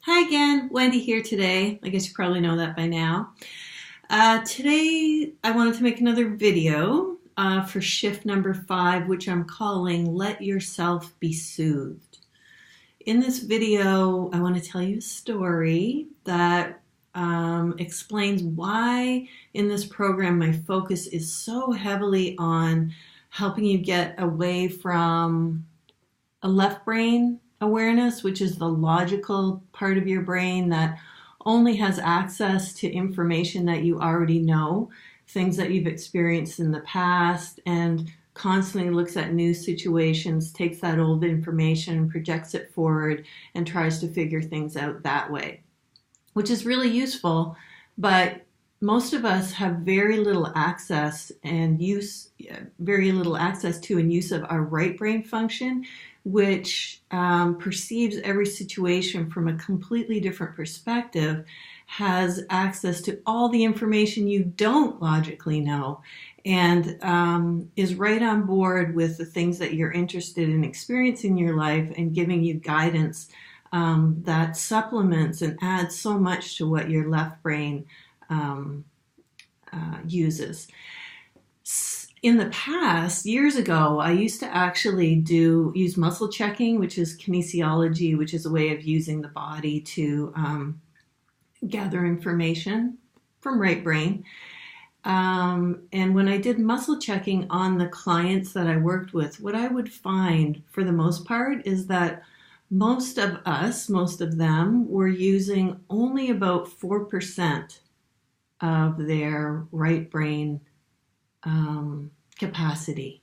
Hi again, Wendy here today. I guess you probably know that by now. Today I wanted to make another video for shift number 5, which I'm calling Let Yourself Be Soothed. In this video, I want to tell you a story that explains why in this program my focus is so heavily on helping you get away from a left brain awareness, which is the logical part of your brain that only has access to information that you already know, things that you've experienced in the past, and constantly looks at new situations, takes that old information, projects it forward, and tries to figure things out that way, which is really useful, but most of us have very little access to and use of our right brain function, which perceives every situation from a completely different perspective, has access to all the information you don't logically know, and is right on board with the things that you're interested in experiencing in your life and giving you guidance that supplements and adds so much to what your left brain uses. In the past, years ago, I used to actually use muscle checking, which is kinesiology, which is a way of using the body to gather information from right brain. And when I did muscle checking on the clients that I worked with, what I would find for the most part is that most of them were using only about 4% of their right brain capacity,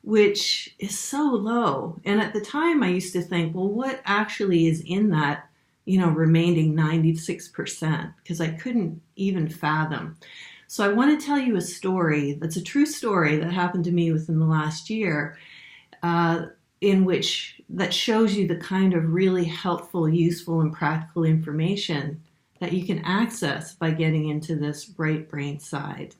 which is so low. And at the time I used to think, well, what actually is in that, remaining 96%? Because I couldn't even fathom. So I want to tell you a story that's a true story that happened to me within the last year, that shows you the kind of really helpful, useful, and practical information that you can access by getting into this right brain side.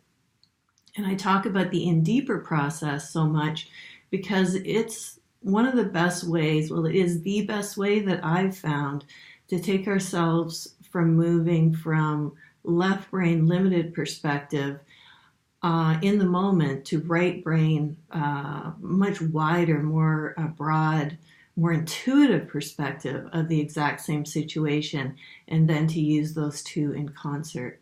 And I talk about the in deeper process so much because it's one of the best ways, well, it is the best way that I've found to take ourselves from moving from left brain limited perspective in the moment to right brain, much wider, more broad, more intuitive perspective of the exact same situation, and then to use those two in concert.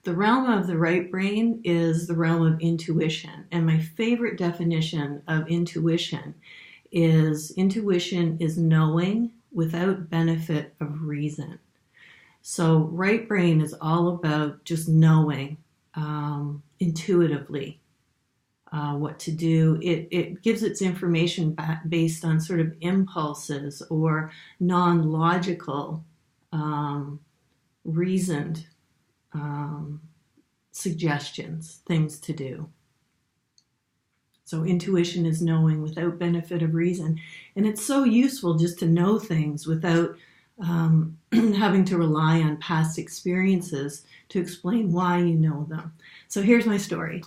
The realm of the right brain is the realm of intuition, and my favorite definition of intuition is knowing without benefit of reason. So right brain is all about just knowing intuitively what to do. It gives its information based on sort of impulses or non-logical, reasoned suggestions, things to do. So intuition is knowing without benefit of reason. And it's so useful just to know things without having to rely on past experiences to explain why you know them. So here's my story.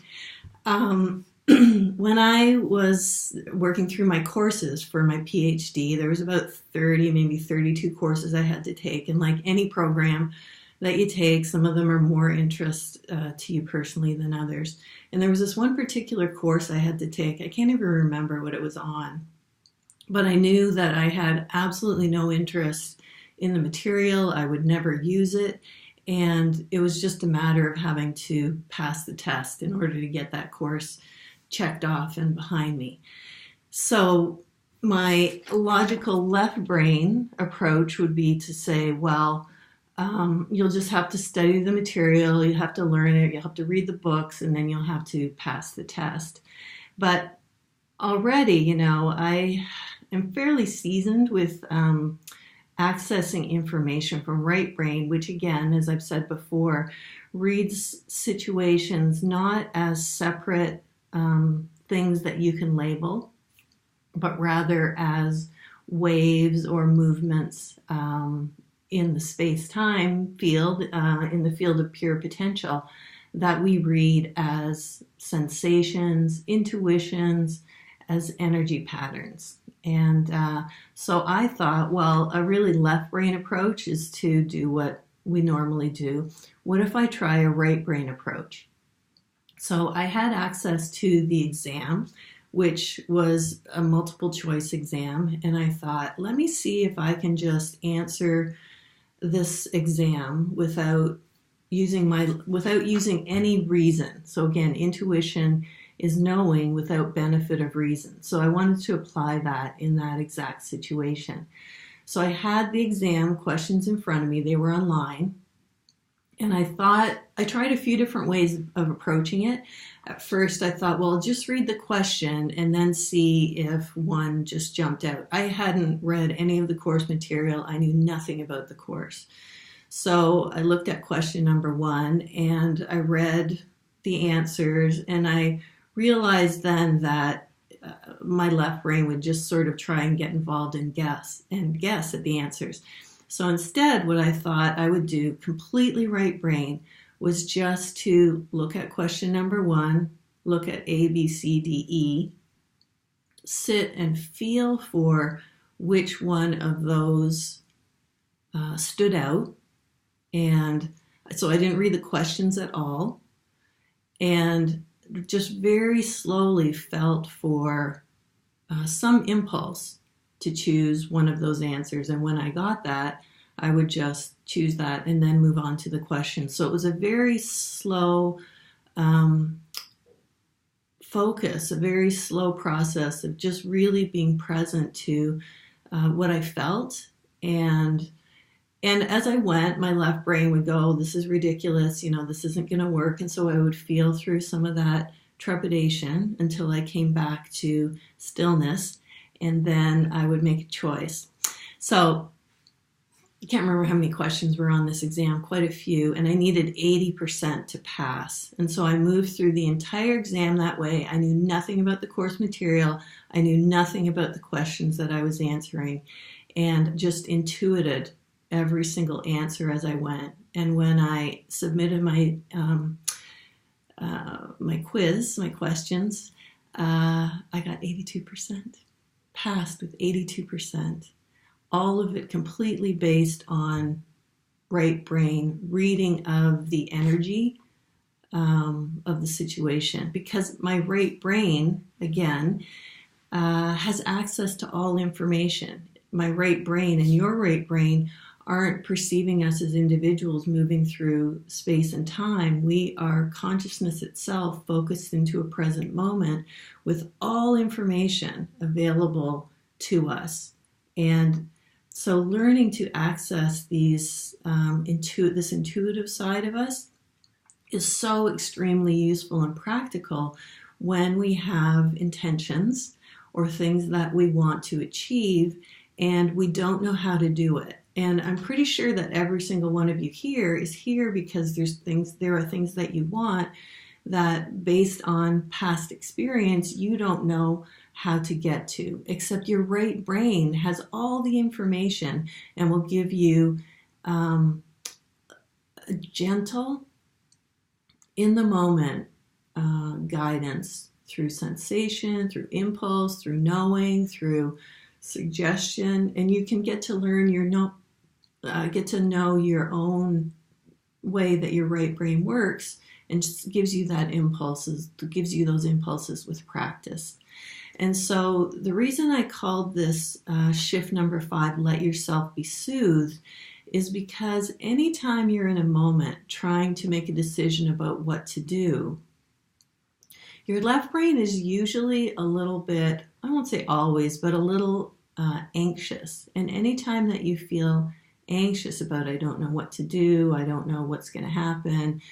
When I was working through my courses for my PhD, there was about 30, maybe 32 courses I had to take. And like any program that you take, some of them are more interest to you personally than others. And there was this one particular course I had to take. I can't even remember what it was on, but I knew that I had absolutely no interest in the material. I would never use it. And it was just a matter of having to pass the test in order to get that course checked off and behind me. So my logical left brain approach would be to say, well, you'll just have to study the material, you have to learn it, you'll have to read the books, and then you'll have to pass the test. But already, I am fairly seasoned with accessing information from right brain, which again, as I've said before, reads situations not as separate things that you can label, but rather as waves or movements in the space-time field, in the field of pure potential, that we read as sensations, intuitions, as energy patterns. And so I thought, well, a really left brain approach is to do what we normally do. What if I try a right brain approach? So I had access to the exam, which was a multiple choice exam, and I thought, let me see if I can just answer this exam without using any reason. So again, intuition is knowing without benefit of reason. So I wanted to apply that in that exact situation. So I had the exam questions in front of me. They were online. And I tried a few different ways of approaching it. At first, I thought, well, just read the question and then see if one just jumped out. I hadn't read any of the course material. I knew nothing about the course. So I looked at question number 1 and I read the answers, and I realized then that my left brain would just sort of try and get involved and guess at the answers. So instead, what I thought I would do, completely right brain, was just to look at question number 1, look at A, B, C, D, E, sit and feel for which one of those stood out. And so I didn't read the questions at all, and just very slowly felt for some impulse to choose one of those answers. And when I got that, I would just choose that and then move on to the question. So it was a very slow focus, a very slow process of just really being present to what I felt. And as I went, my left brain would go, this is ridiculous, this isn't going to work. And so I would feel through some of that trepidation until I came back to stillness. And then I would make a choice. So I can't remember how many questions were on this exam, quite a few, and I needed 80% to pass. And so I moved through the entire exam that way. I knew nothing about the course material. I knew nothing about the questions that I was answering, and just intuited every single answer as I went. And when I submitted my quiz, my questions, I got 82%. Passed with 82%, all of it completely based on right brain reading of the energy of the situation, because my right brain, again, has access to all information. My right brain and your right brain aren't perceiving us as individuals moving through space and time. We are consciousness itself focused into a present moment with all information available to us. And so learning to access this intuitive side of us is so extremely useful and practical when we have intentions or things that we want to achieve and we don't know how to do it. And I'm pretty sure that every single one of you here is here because there are things that you want that, based on past experience, you don't know how to get to, except your right brain has all the information and will give you a gentle, in the moment guidance through sensation, through impulse, through knowing, through suggestion, and you can get to get to know your own way that your right brain works, and just gives you those impulses with practice. And so the reason I called this shift number 5, let yourself be soothed, is because anytime you're in a moment trying to make a decision about what to do, your left brain is usually a little bit, I won't say always, but a little anxious. And anytime that you feel anxious about, I don't know what to do, I don't know what's going to happen,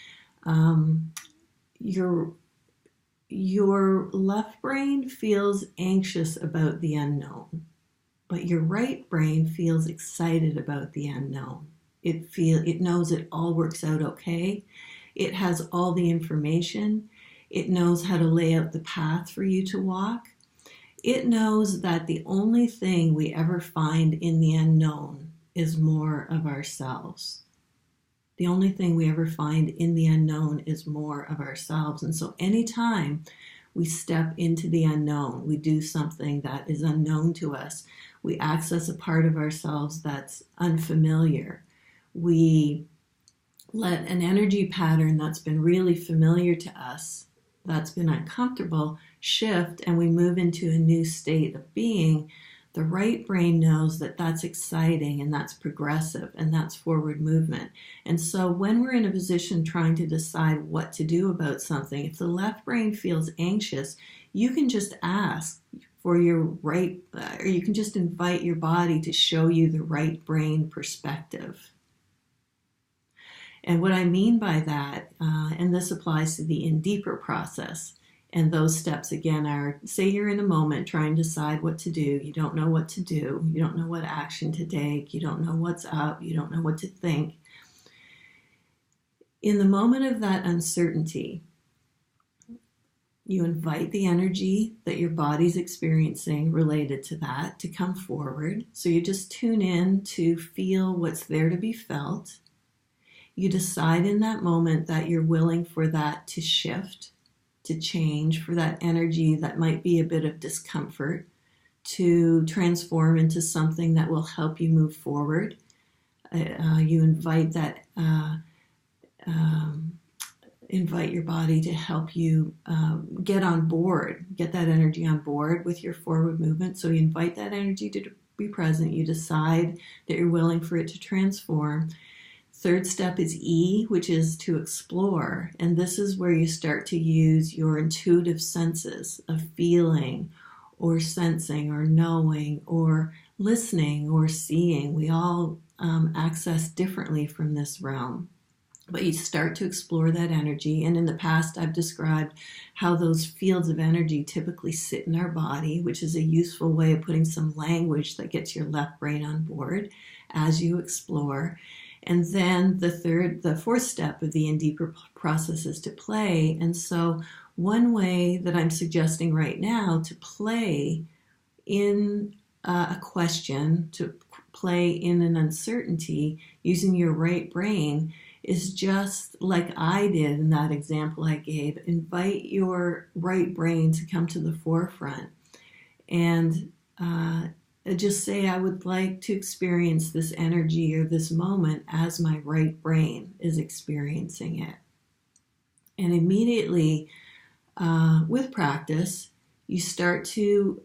your left brain feels anxious about the unknown, but your right brain feels excited about the unknown. It knows it all works out okay. It has all the information. It knows how to lay out the path for you to walk. It knows that the only thing we ever find in the unknown is more of ourselves. The only thing we ever find in the unknown is more of ourselves. And so anytime We step into the unknown. We do something that is unknown to us. We access a part of ourselves that's unfamiliar. We let an energy pattern that's been really familiar to us, that's been uncomfortable, shift, and we move into a new state of being. The right brain knows that that's exciting and that's progressive and that's forward movement. And so when we're in a position trying to decide what to do about something, if the left brain feels anxious, you can just ask for your right, or you can just invite your body to show you the right brain perspective. And what I mean by that, and this applies to the in deeper process, and those steps again are, say you're in a moment trying to decide what to do. You don't know what to do. You don't know what action to take. You don't know what's up. You don't know what to think. In the moment of that uncertainty, you invite the energy that your body's experiencing related to that to come forward. So you just tune in to feel what's there to be felt. You decide in that moment that you're willing for that to shift, to change, for that energy that might be a bit of discomfort to transform into something that will help you move forward. You invite that, invite your body to help you get on board, get that energy on board with your forward movement. So you invite that energy to be present. You decide that you're willing for it to transform. Third step is E, which is to explore. And this is where you start to use your intuitive senses of feeling or sensing or knowing or listening or seeing. We all access differently from this realm. But you start to explore that energy. And in the past, I've described how those fields of energy typically sit in our body, which is a useful way of putting some language that gets your left brain on board as you explore. And then the fourth step of the in deeper process is to play. And so one way that I'm suggesting right now to play in a question, to play in an uncertainty using your right brain is just like I did in that example I gave. Invite your right brain to come to the forefront and just say, I would like to experience this energy or this moment as my right brain is experiencing it. And immediately, with practice, you start to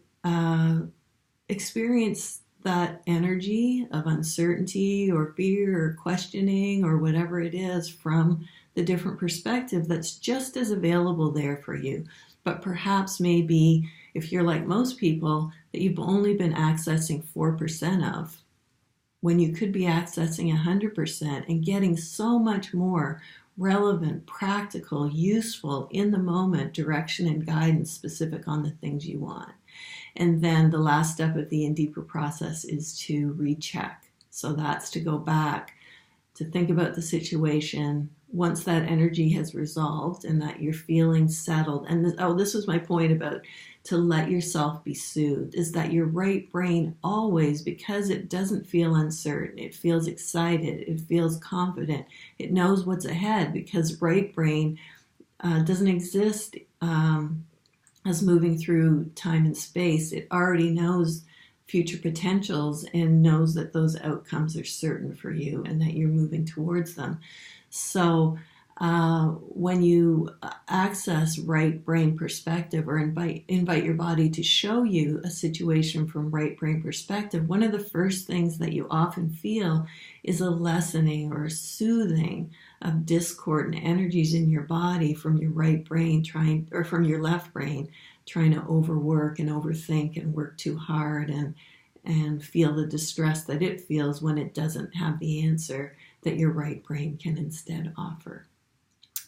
experience that energy of uncertainty or fear or questioning or whatever it is from the different perspective that's just as available there for you. But perhaps maybe if you're like most people, that you've only been accessing 4% of, when you could be accessing 100% and getting so much more relevant, practical, useful, in the moment direction and guidance specific on the things you want. And then the last step of the in deeper process is to recheck. So that's to go back, to think about the situation once that energy has resolved and that you're feeling settled. And this was my point about to let yourself be soothed, is that your right brain always, because it doesn't feel uncertain, it feels excited, it feels confident, it knows what's ahead, because right brain doesn't exist as moving through time and space. It already knows future potentials and knows that those outcomes are certain for you and that you're moving towards them. So when you access right brain perspective or invite your body to show you a situation from right brain perspective, one of the first things that you often feel is a lessening or a soothing of discord and energies in your body from your right brain from your left brain trying to overwork and overthink and work too hard and feel the distress that it feels when it doesn't have the answer that your right brain can instead offer.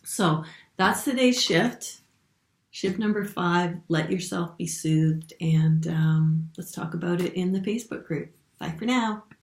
So that's today's shift. Shift number 5, let yourself be soothed. And let's talk about it in the Facebook group. Bye for now.